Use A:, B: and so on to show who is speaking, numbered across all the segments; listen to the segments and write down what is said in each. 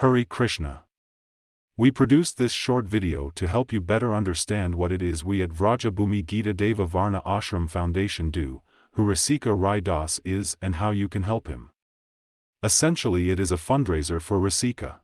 A: Hare Krishna. We produced this short video to help you better understand what it is we at Vrajabhumi Gita Daiva Varna Ashram Foundation do, who Rasika Rai Das is and how you can help him. Essentially it is a fundraiser for Rasika.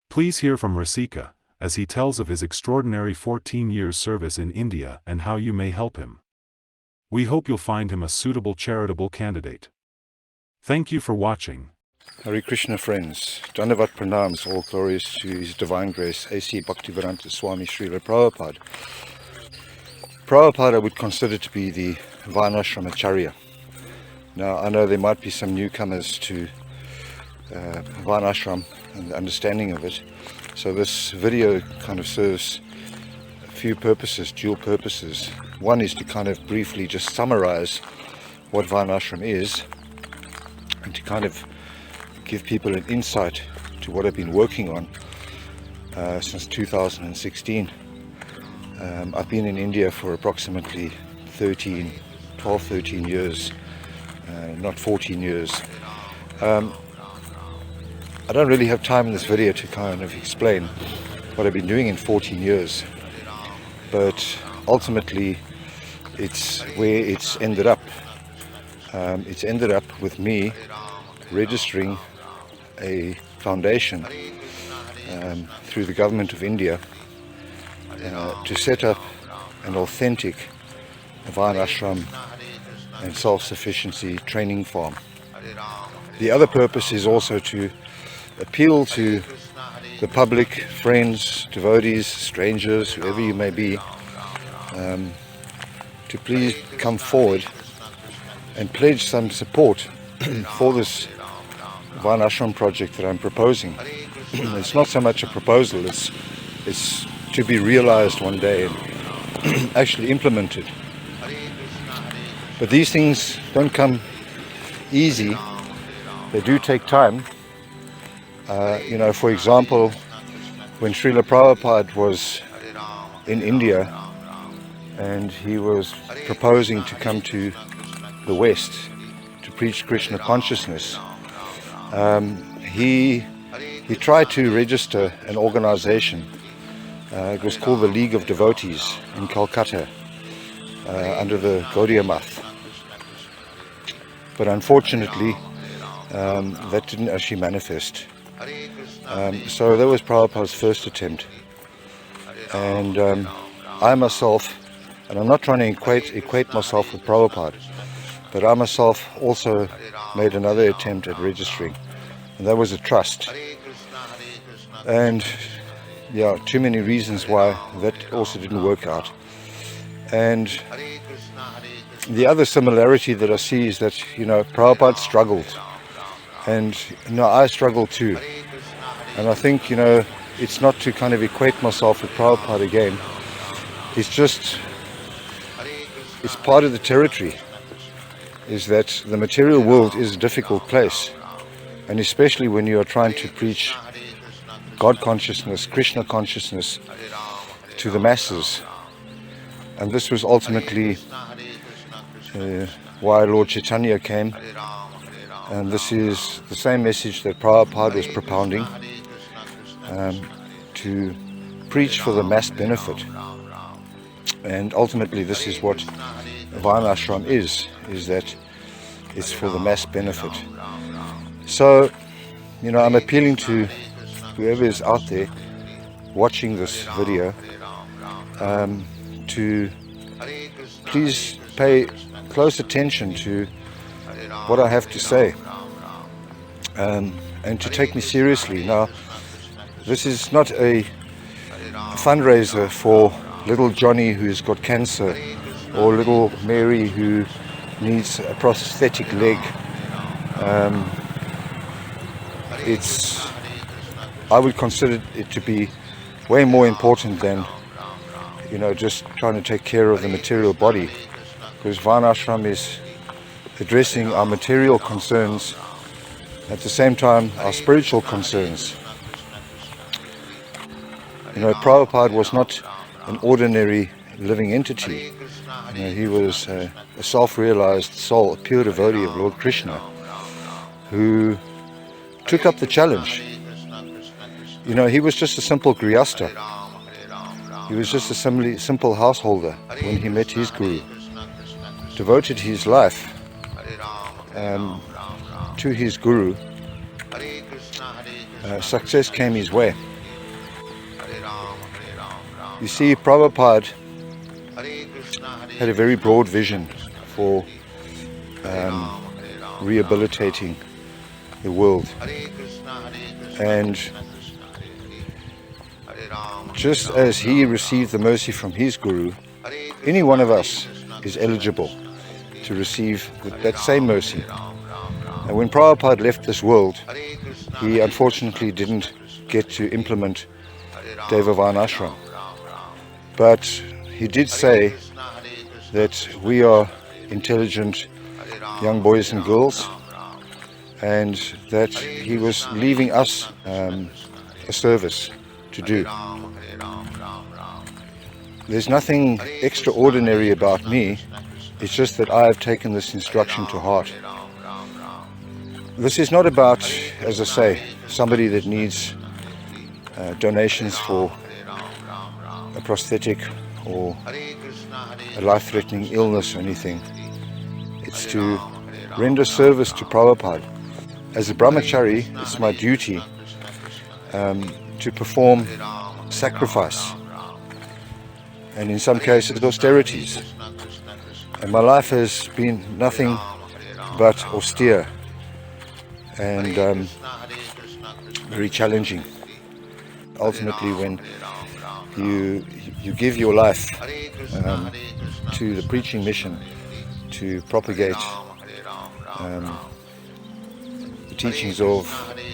A: Please hear from Rasika, as he tells of his extraordinary 14 years service in India and how you may help him. We hope you'll find him a suitable charitable candidate. Thank you for watching.
B: Hare Krishna friends, Dandavat Pranams, all glories to His Divine Grace, A.C. Bhaktivedanta Swami Srila Prabhupada. Prabhupada I would consider to be the Varnashram Acharya. Now I know there might be some newcomers to Varnashram and the understanding of it, so this video kind of serves a few purposes, dual purposes. One is to kind of briefly just summarize what Varnashram is and to kind of give people an insight to what I've been working on since 2016. I've been in India for approximately 12, 13 years, not 14 years. I don't really have time in this video to kind of explain what I've been doing in 14 years, but ultimately it's where it's ended up. It's ended up with me registering a foundation through the government of India to set up an authentic Varnashram and self-sufficiency training farm. The other purpose is also to appeal to the public, friends, devotees, strangers, whoever you may be, to please come forward and pledge some support for this Varnashram project that I'm proposing. It's not so much a proposal, it's to be realized one day and actually implemented. But these things don't come easy, they do take time. For example, when Srila Prabhupada was in India and he was proposing to come to the West to preach Krishna consciousness, he tried to register an organization. It was called the League of Devotees in Calcutta, under the Gaudiya Math. But unfortunately, that didn't actually manifest. So that was Prabhupada's first attempt. And I myself, and I'm not trying to equate myself with Prabhupada, but I myself also made another attempt at registering, and that was a trust. And yeah, too many reasons why that also didn't work out. And the other similarity that I see is that, Prabhupada struggled, and I struggled too. And I think, it's not to kind of equate myself with Prabhupada again. It's part of the territory, is that the material world is a difficult place. And especially when you are trying to preach God consciousness, Krishna consciousness to the masses. And this was ultimately why Lord Chaitanya came. And this is the same message that Prabhupada was propounding, to preach for the mass benefit. And ultimately this is what Varnashram is that it's for the mass benefit. So, I'm appealing to whoever is out there watching this video to please pay close attention to what I have to say, and to take me seriously. Now, this is not a fundraiser for little Johnny who's got cancer, or little Mary who needs a prosthetic leg. I would consider it to be way more important than, just trying to take care of the material body, because Varnashram is addressing our material concerns, at the same time our spiritual concerns. Prabhupada was not an ordinary living entity. He was a self-realized soul, a pure devotee of Lord Krishna, who took up the challenge You know, he was just a simple grihasta. He was just a simple householder when he met his guru. Devoted his life to his guru. Success came his way. You see, Prabhupada had a very broad vision for rehabilitating the world. And just as he received the mercy from his guru, any one of us is eligible to receive that same mercy. And when Prabhupada left this world, he unfortunately didn't get to implement Daiva Varnashram. But he did say that we are intelligent young boys and girls, and that he was leaving us a service to do. There's nothing extraordinary about me, it's just that I have taken this instruction to heart. This is not about, as I say, somebody that needs donations for a prosthetic or a life-threatening illness or anything. It's to render service to Prabhupada. As a brahmachari, it's my duty to perform sacrifice, and in some cases austerities. And my life has been nothing but austere and very challenging. Ultimately, when you give your life to the preaching mission to propagate the teachings of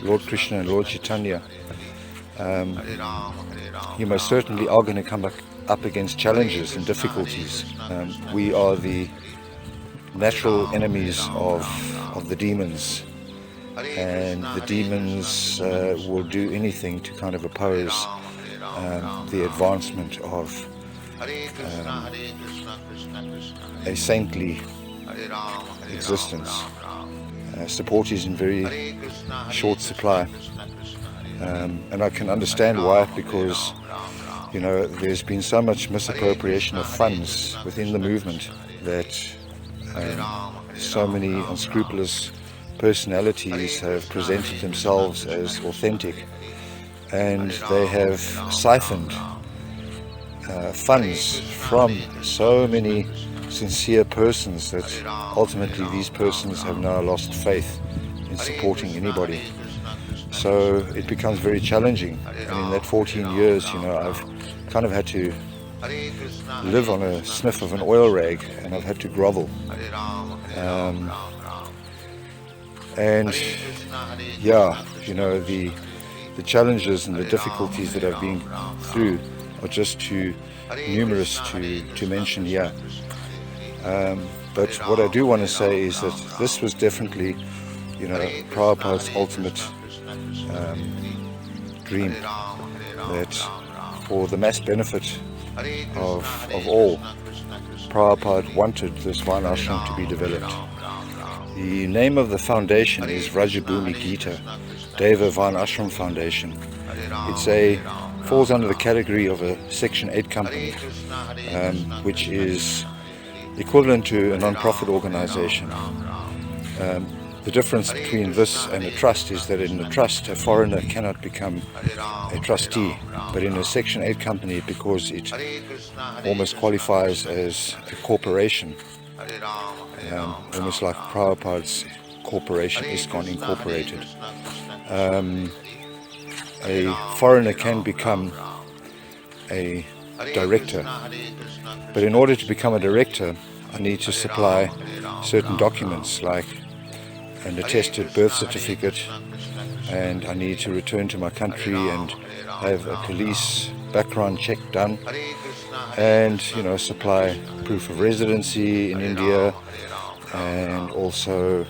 B: Lord Krishna and Lord Chaitanya, you most certainly are going to come up against challenges and difficulties. We are the natural enemies of the demons, and the demons will do anything to kind of oppose the advancement of a saintly existence. Support is in very short supply, and I can understand why, because you know, there's been so much misappropriation of funds within the movement that so many unscrupulous personalities have presented themselves as authentic, and they have siphoned funds from so many sincere persons that ultimately these persons have now lost faith in supporting anybody. So it becomes very challenging, and in that 14 years, you know, I've kind of had to live on a sniff of an oil rag, and I've had to grovel. And yeah, you know, the challenges and the difficulties that I've been through are just too numerous to mention here. But what I do want to say is that this was definitely, you know, Prabhupada's ultimate dream, that for the mass benefit of all, Prabhupada wanted this Varnashram to be developed. The name of the foundation is Vrajabhumi Gita, Daiva Varnashram Foundation. It falls under the category of a Section 8 company, which is equivalent to a non-profit organization. The difference between this and a trust is that in a trust, a foreigner cannot become a trustee, but in a Section 8 company, because it almost qualifies as a corporation, almost like Prabhupada's corporation, ISKCON Incorporated. A foreigner can become a director, but in order to become a director, I need to supply certain documents like an attested birth certificate, and I need to return to my country and have a police background check done, and, you know, supply proof of residency in India, and also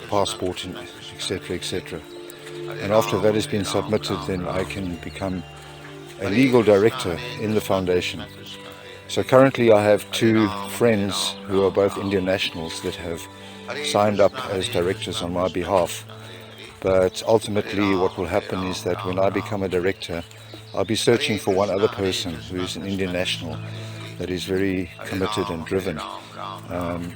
B: passport, etc., etc. And after that has been submitted, then I can become a legal director in the foundation. So currently I have two friends who are both Indian nationals that have signed up as directors on my behalf, But ultimately what will happen is that when I become a director, I'll be searching for one other person who is an Indian national that is very committed and driven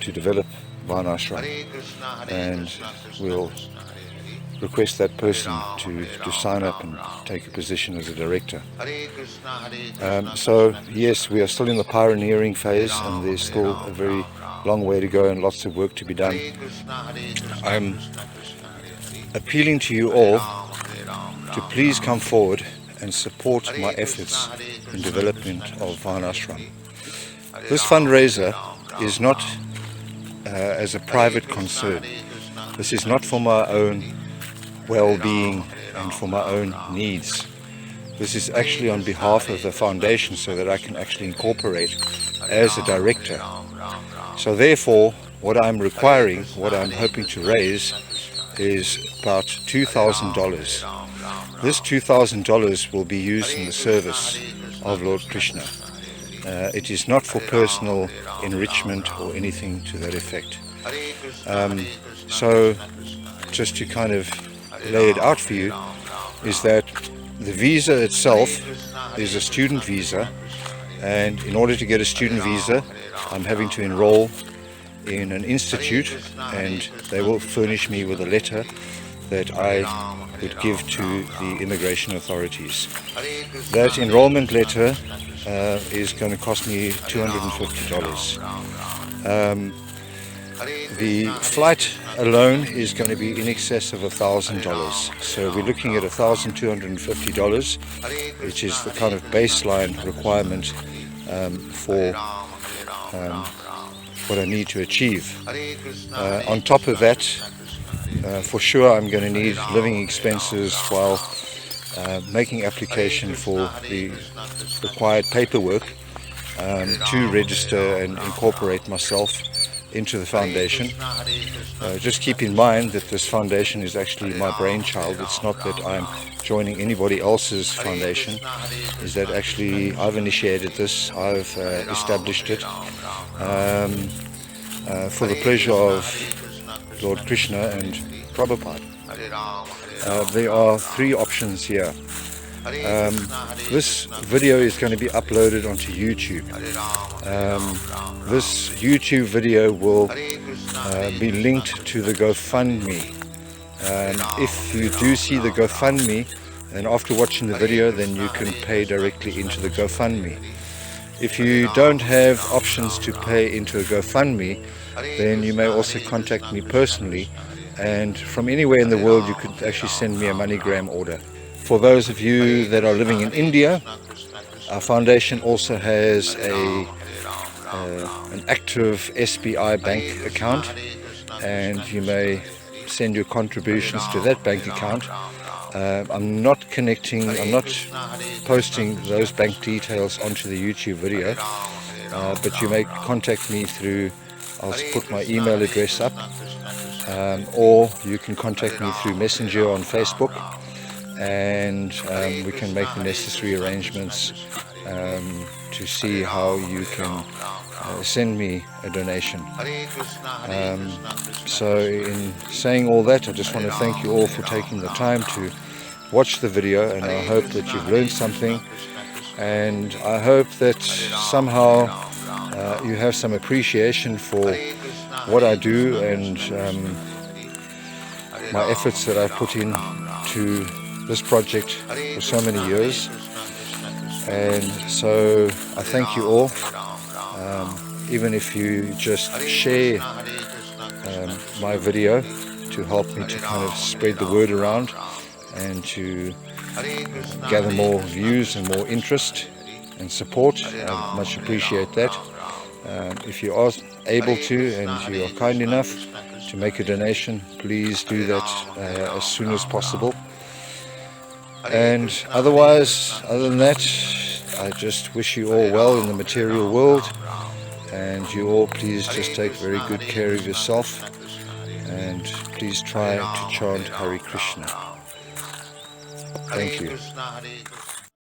B: to develop Varnashram, and we'll request that person to sign up and take a position as a director. So yes, we are still in the pioneering phase, and there's still a very long way to go and lots of work to be done. I'm appealing to you all to please come forward and support my efforts in development of Varnashram. This fundraiser is not as a private concern. This is not for my own well-being and for my own needs. This is actually on behalf of the foundation, so that I can actually incorporate as a director. So therefore, what I'm requiring, what I'm hoping to raise, is about $2,000. This $2,000 will be used in the service of Lord Krishna. It is not for personal enrichment or anything to that effect. So just to kind of lay it out for you, is that the visa itself is a student visa, and in order to get a student visa I'm having to enroll in an institute, and they will furnish me with a letter that I would give to the immigration authorities. That enrollment letter is going to cost me $250. The flight alone is going to be in excess of $1,000, so we're looking at $1,250, which is the kind of baseline requirement for what I need to achieve. On top of that, for sure I'm going to need living expenses while making application for the required paperwork to register and incorporate myself into the foundation. Just keep in mind that this foundation is actually my brainchild. It's not that I'm joining anybody else's foundation. Is that actually I've initiated this, I've established it for the pleasure of Lord Krishna and Prabhupada. There are three options here. This video is going to be uploaded onto YouTube. This YouTube video will be linked to the GoFundMe. If you do see the GoFundMe, and after watching the video, then you can pay directly into the GoFundMe. If you don't have options to pay into a GoFundMe, then you may also contact me personally, and from anywhere in the world you could actually send me a MoneyGram order. For those of you that are living in India, our foundation also has an active SBI bank account, and you may send your contributions to that bank account. I'm not posting those bank details onto the YouTube video, but you may contact me through, I'll put my email address up, or you can contact me through Messenger on Facebook, and we can make the necessary arrangements to see how you can send me a donation. So in saying all that, I just want to thank you all for taking the time to watch the video, and I hope that you've learned something, and I hope that somehow you have some appreciation for what I do and my efforts that I've put in to this project for so many years. And so I thank you all, even if you just share my video to help me to kind of spread the word around and to gather more views and more interest and support. I much appreciate that. If you are able to and you are kind enough to make a donation, please do that as soon as possible. And otherwise, other than that, I just wish you all well in the material world, and you all please just take very good care of yourself, and please try to chant Hare Krishna. Thank you.